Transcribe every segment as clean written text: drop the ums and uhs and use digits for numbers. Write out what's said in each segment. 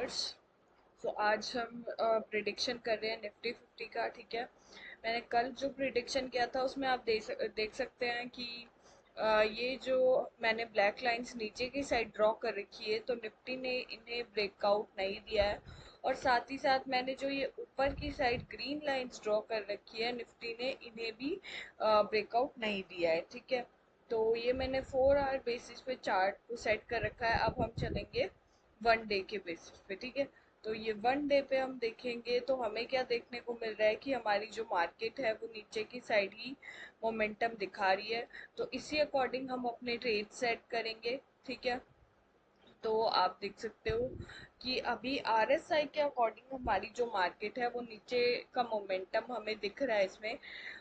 Viewers. आज हम prediction कर रहे हैं निफ्टी 50 का। ठीक है, मैंने कल जो प्रिडिक्शन किया था उसमें आप देख सकते हैं कि ये जो मैंने ब्लैक लाइंस नीचे की साइड ड्रॉ कर रखी है, तो निफ्टी ने इन्हें ब्रेकआउट नहीं दिया है। और साथ ही साथ मैंने जो ये ऊपर की साइड ग्रीन लाइंस ड्रॉ कर रखी है, निफ्टी ने इन्हें भी ब्रेकआउट नहीं दिया है। ठीक है, तो ये मैंने 4 आवर बेसिस पे चार्ट को सेट कर रखा है। अब हम चलेंगे 1 डे के बेसिस पे। ठीक है, तो ये 1 डे पे हम देखेंगे तो हमें क्या देखने को मिल रहा है कि हमारी जो मार्केट है वो नीचे की साइड ही मोमेंटम दिखा रही है। तो इसी अकॉर्डिंग हम अपने ट्रेड सेट करेंगे। ठीक है, तो आप देख सकते हो कि अभी आरएसआई के अकॉर्डिंग हमारी जो मार्केट है वो नीचे का मोमेंटम हमें दिख रहा है इसमें।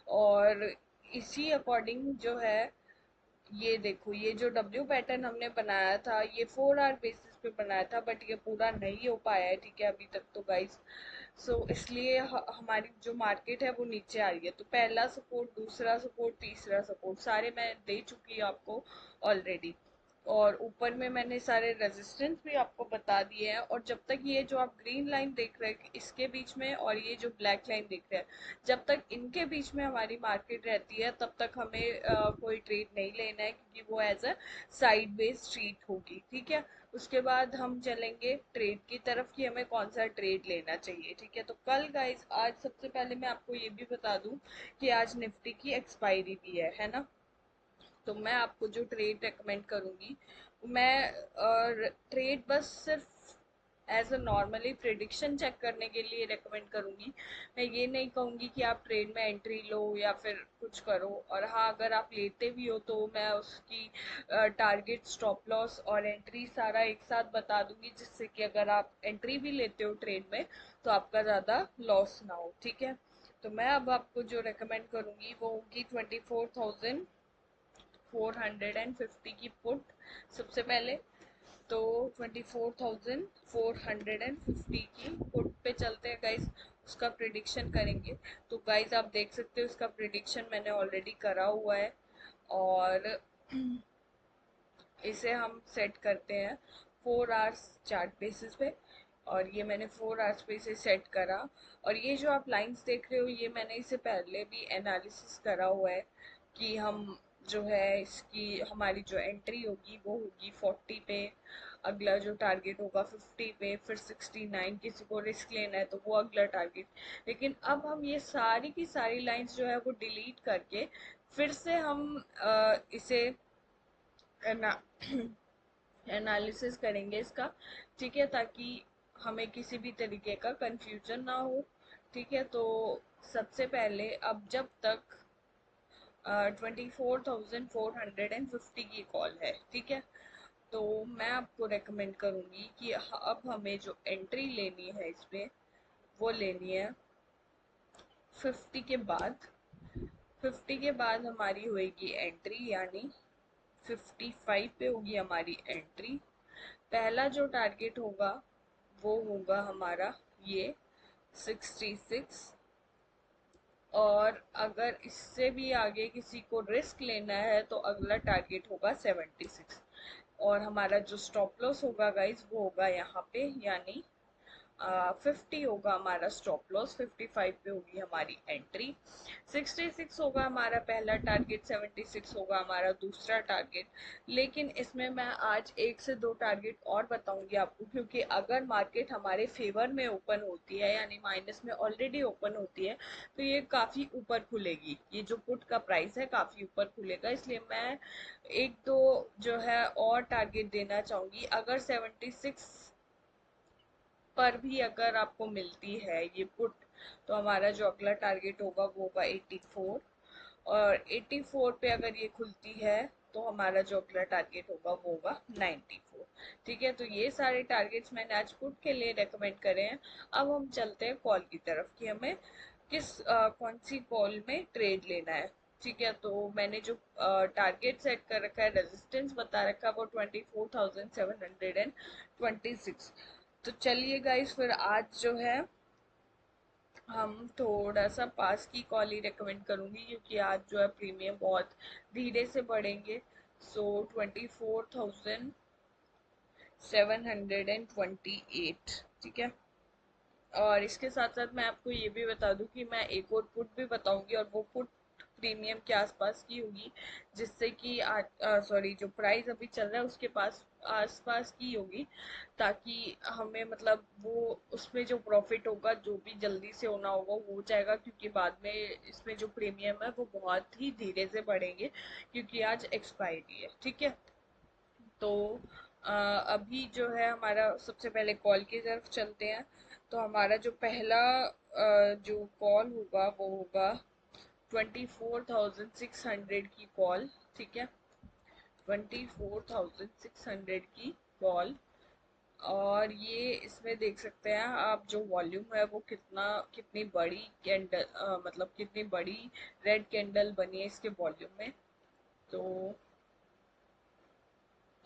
और इसी अकॉर्डिंग जो है, ये देखो, ये जो डब्ल्यू पैटर्न हमने बनाया था ये 4 आवर बेसिस पे बनाया था, बट ये पूरा नहीं हो पाया है। ठीक है, अभी तक तो गाइस, इसलिए हमारी जो मार्केट है वो नीचे आ रही है। तो पहला सपोर्ट, दूसरा सपोर्ट, तीसरा सपोर्ट सारे मैं दे चुकी हूँ आपको ऑलरेडी। और ऊपर में मैंने सारे रेजिस्टेंस भी आपको बता दिए हैं। और जब तक ये जो आप ग्रीन लाइन देख रहे हैं इसके बीच में और ये जो ब्लैक लाइन देख रहे हैं, जब तक इनके बीच में हमारी मार्केट रहती है तब तक हमें कोई ट्रेड नहीं लेना है, क्योंकि वो एज अ साइडवेज ट्रेड होगी। ठीक है, उसके बाद हम चलेंगे ट्रेड की तरफ कि हमें कौन सा ट्रेड लेना चाहिए। ठीक है, तो कल गाइस, आज सबसे पहले मैं आपको ये भी बता दूं कि आज निफ्टी की एक्सपायरी भी है ना। तो मैं आपको जो ट्रेड रेकमेंड करूंगी, मैं ट्रेड बस सिर्फ as a normally prediction check करने के लिए रेकमेंड करूंगी। मैं ये नहीं कहूंगी कि आप ट्रेड में एंट्री लो या फिर कुछ करो। और हाँ, अगर आप लेते भी हो तो मैं उसकी टारगेट, स्टॉप लॉस और एंट्री सारा एक साथ बता दूंगी, जिससे कि अगर आप एंट्री भी लेते हो ट्रेड में तो आपका ज़्यादा लॉस ना हो। ठीक है, तो मैं अब आपको जो रेकमेंड करूंगी वो होगी 24,450 की पुट। सबसे पहले तो 24,450 की पुट पे चलते हैं गाइस, उसका प्रिडिक्शन करेंगे। तो गाइस आप देख सकते हो इसका प्रिडिक्शन मैंने ऑलरेडी करा हुआ है। और इसे हम सेट करते हैं 4 आवर्स चार्ट बेसिस पे। और ये मैंने 4 आवर्स पे इसे सेट करा। और ये जो आप लाइंस देख रहे हो ये मैंने इसे पहले भी एनालिसिस करा हुआ है कि हम जो है इसकी हमारी जो एंट्री होगी वो होगी 40 पे, अगला जो टारगेट होगा 50 पे, फिर 69। किसी को रिस्क लेना है तो वो अगला टारगेट। लेकिन अब हम ये सारी की सारी लाइंस जो है वो डिलीट करके फिर से हम इसे एनालिसिस करेंगे इसका। ठीक है, ताकि हमें किसी भी तरीके का कंफ्यूजन ना हो। ठीक है, तो सबसे पहले अब जब तक 24,450 की कॉल है, ठीक है, तो मैं आपको रेकमेंड करूंगी कि अब हमें जो एंट्री लेनी है इसमें वो लेनी है 50 के बाद। 50 के बाद हमारी होएगी एंट्री, यानी 55 पे होगी हमारी एंट्री। पहला जो टारगेट होगा वो होगा हमारा ये 66। और अगर इससे भी आगे किसी को रिस्क लेना है तो अगला टारगेट होगा 76। और हमारा जो स्टॉप लॉस होगा गाइज वो होगा यहाँ पे, यानी 50 होगा हमारा स्टॉप लॉस, 55 पे होगी हमारी एंट्री, 66 होगा हमारा पहला टारगेट, 76 होगा हमारा दूसरा टारगेट। लेकिन इसमें मैं आज एक से दो टारगेट और बताऊंगी आपको, क्योंकि अगर मार्केट हमारे फेवर में ओपन होती है यानी माइनस में ऑलरेडी ओपन होती है तो ये काफी ऊपर खुलेगी। ये जो पुट का प्राइस है काफी ऊपर खुलेगा, इसलिए मैं एक दो जो है और टारगेट देना चाहूंगी। अगर 76 पर भी अगर आपको मिलती है ये पुट, तो हमारा जो अगला टारगेट होगा वो होगा 84। और 84 पे अगर ये खुलती है तो हमारा जो अगला टारगेट होगा वो होगा 94। ठीक है, तो ये सारे टारगेट्स मैंने आज पुट के लिए रेकमेंड करे हैं। अब हम चलते हैं कॉल की तरफ कि हमें कौन सी कॉल में ट्रेड लेना है। ठीक है, तो मैंने जो टारगेट सेट कर रखा है, रेजिस्टेंस बता रखा है, वो 24,726। तो चलिए गाइस, फिर आज जो है हम थोड़ा सा पास की कॉल ही रिकमेंड करूंगी, क्योंकि आज जो है प्रीमियम बहुत धीरे से बढ़ेंगे। 24,000 728, ठीक है। और इसके साथ साथ मैं आपको ये भी बता दूं कि मैं एक और पुट भी बताऊंगी, और वो पुट प्रीमियम के आसपास की होगी, जिससे कि सॉरी, जो प्राइस अभी चल रहा है उसके पास आसपास की होगी, ताकि हमें मतलब वो उसमें जो प्रॉफिट होगा जो भी जल्दी से होना होगा वो हो जाएगा, क्योंकि बाद में इसमें जो प्रीमियम है वो बहुत ही धीरे से बढ़ेंगे, क्योंकि आज एक्सपायरी है, ठीक है। तो अभी जो है हमारा सबसे पहले कॉल की तरफ चलते हैं। तो हमारा जो पहला जो कॉल होगा वो होगा 24,600 की कॉल, ठीक है। 24,600 की कॉल। और ये इसमें देख सकते हैं आप, जो वॉल्यूम है वो कितनी बड़ी कैंडल, मतलब कितनी बड़ी रेड कैंडल बनी है इसके वॉल्यूम में। तो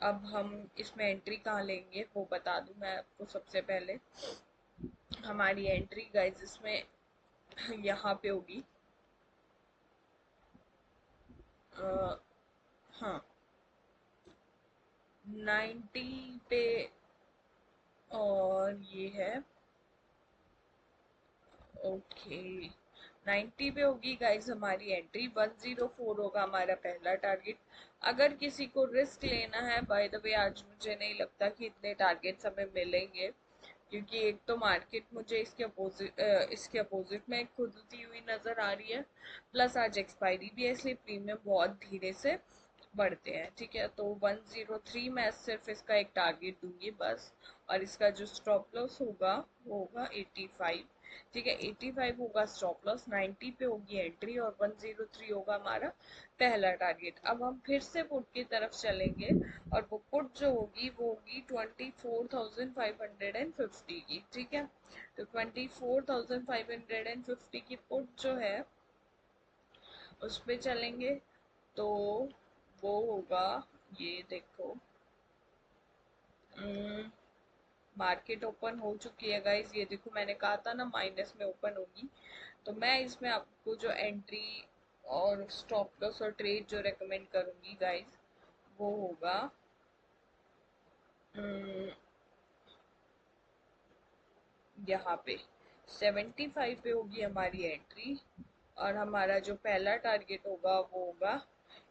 अब हम इसमें एंट्री कहाँ लेंगे वो बता दूं मैं आपको। सबसे पहले हमारी एंट्री गाइस इसमें यहाँ पे होगी, हाँ, 90 पे। और ये है, ओके, 90 पे होगी गाइस हमारी एंट्री। 104 होगा हमारा पहला टारगेट। अगर किसी को रिस्क लेना है, बाय द वे आज मुझे नहीं लगता कि इतने टारगेट्स हमें मिलेंगे, क्योंकि एक तो मार्केट मुझे इसके अपोजिट में खुलती हुई नजर आ रही है, प्लस आज एक्सपायरी भी है, इसलिए प्रीमियम बहुत धीरे से बढ़ते हैं, ठीक है। तो 103 मैं सिर्फ इसका एक टारगेट दूंगी बस। और इसका जो स्टॉप लॉस होगा वो होगा 85, ठीक है। 85 होगा स्टॉप लॉस, 90 पे होगी एंट्री, और 103 होगा हमारा पहला टारगेट। अब हम फिर से पुट की तरफ चलेंगे, और वो पुट जो होगी वो होगी 24,550 की, ठीक है। तो 24,550 की पुट जो है उस पे चलेंगे। तो वो होगा, ये देखो, मार्केट ओपन हो चुकी है गाइस, ये देखो मैंने कहा था ना माइनस में ओपन होगी। तो मैं इसमें आपको जो एंट्री और स्टॉप लॉस और ट्रेड जो रेकमेंड करूंगी गाइस, वो होगा यहाँ पे 75 पे होगी हमारी एंट्री। और हमारा जो पहला टारगेट होगा वो होगा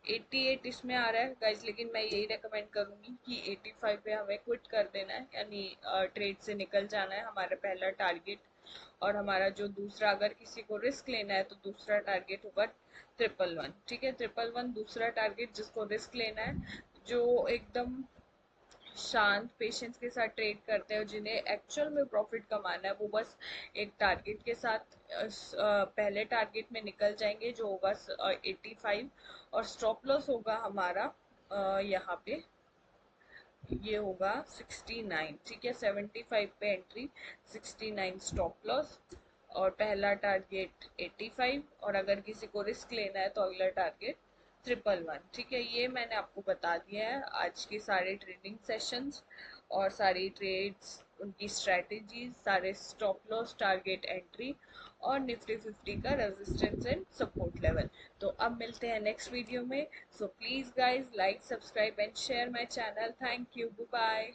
88, इसमें आ रहा है गाइस, लेकिन मैं यही रेकमेंड करूंगी कि 85 पे हमें क्विट कर देना है, यानी ट्रेड से निकल जाना है, हमारा पहला टारगेट। और हमारा जो दूसरा, अगर किसी को रिस्क लेना है तो दूसरा टारगेट होगा 111, ठीक है। 111 दूसरा टारगेट जिसको रिस्क लेना है, जो एकदम शांत पेशेंस के साथ ट्रेड करते हैं, जिन्हें एक्चुअल में प्रॉफिट कमाना है, वो बस एक टारगेट के साथ पहले टारगेट में निकल जाएंगे, जो होगा 85। और स्टॉप लॉस होगा हमारा यहाँ पे, ये होगा 69, ठीक है। 75 पे एंट्री, 69 स्टॉप लॉस, और पहला टारगेट 85। और अगर किसी को रिस्क लेना है तो अगला टारगेट 111, ठीक है। ये मैंने आपको बता दिया है आज के सारे ट्रेडिंग सेशंस, और सारी ट्रेड्स, उनकी स्ट्रेटेजीज, सारे स्टॉप लॉस, टारगेट, एंट्री, और निफ्टी 50 का रेजिस्टेंस एंड सपोर्ट लेवल। तो अब मिलते हैं नेक्स्ट वीडियो में। So please guys, like, subscribe and share my channel. Thank you, bye.